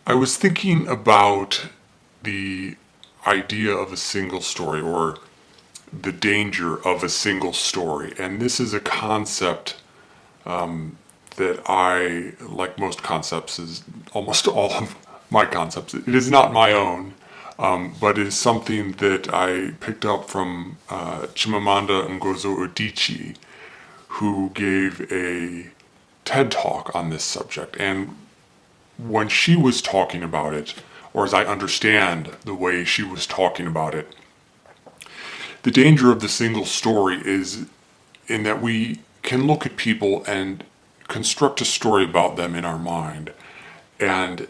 I was thinking about the idea of a single story, or the danger of a single story. And this is a concept that I, like most concepts, is almost all of my concepts. It is not my own, but it is something that I picked up from Chimamanda Ngozi Adichie, who gave a TED talk on this subject. And when she was talking about it, or as I understand the way she was talking about it, the danger of the single story is in that we can look at people and construct a story about them in our mind and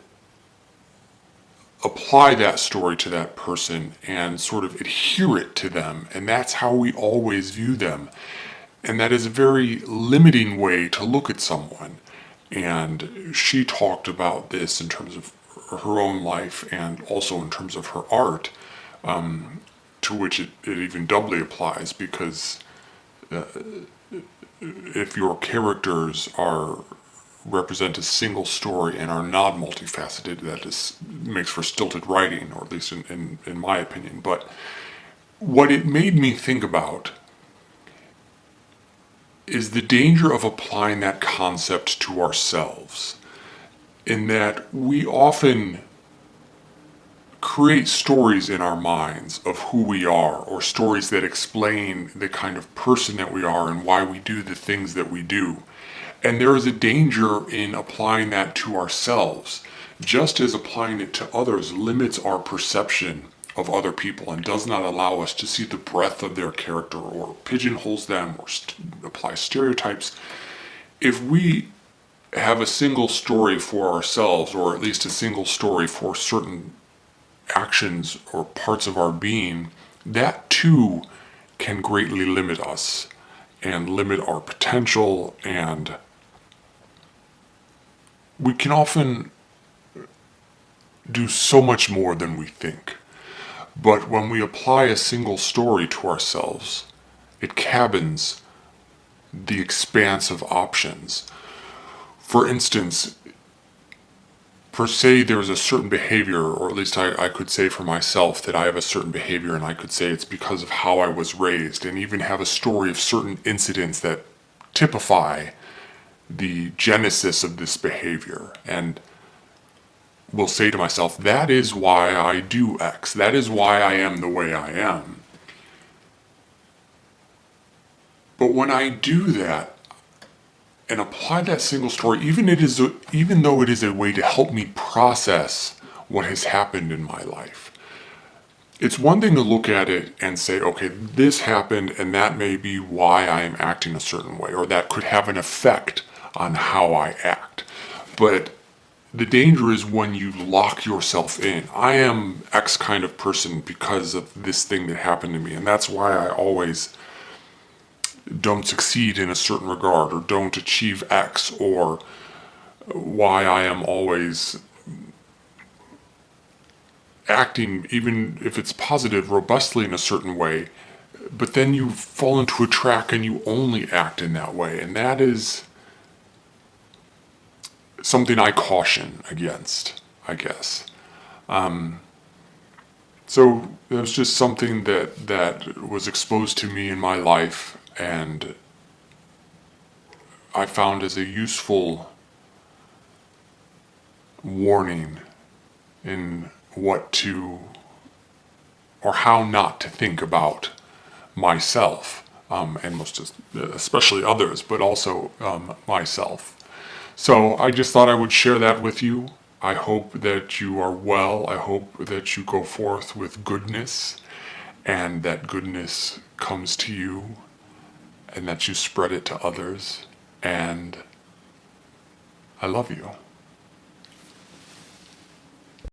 apply that story to that person and sort of adhere it to them. And that's how we always view them. And that is a very limiting way to look at someone. And she talked about this in terms of her own life and also in terms of her art, to which it even doubly applies, because if your characters represent a single story and are not multifaceted, that makes for stilted writing, or at least in my opinion. But what it made me think about is the danger of applying that concept to ourselves, in that we often create stories in our minds of who we are, or stories that explain the kind of person that we are and why we do the things that we do. And there is a danger in applying that to ourselves, just as applying it to others limits our perception of other people and does not allow us to see the breadth of their character, or pigeonholes them, or apply stereotypes. If we have a single story for ourselves, or at least a single story for certain actions or parts of our being, that too can greatly limit us and limit our potential, and we can often do so much more than we think. But when we apply a single story to ourselves, it cabins the expanse of options. For instance, per se, there's a certain behavior, or at least I could say for myself that I have a certain behavior, and I could say it's because of how I was raised, and even have a story of certain incidents that typify the genesis of this behavior, and will say to myself, that is why I do X, that is why I am the way I am. But when I do that, and apply that single story, even though it is a way to help me process what has happened in my life, it's one thing to look at it and say, okay, this happened and that may be why I am acting a certain way, or that could have an effect on how I act. But the danger is when you lock yourself in. I am X kind of person because of this thing that happened to me, and that's why I always don't succeed in a certain regard, or don't achieve X, or why I am always acting, even if it's positive, robustly in a certain way. But then you fall into a track and you only act in that way, and that is something I caution against, I guess. So it was just something that was exposed to me in my life, and I found as a useful warning in what to, or how not to think about myself, and most especially others, but also myself. So I just thought I would share that with you. I hope that you are well. I hope that you go forth with goodness, and that goodness comes to you, and that you spread it to others. And I love you.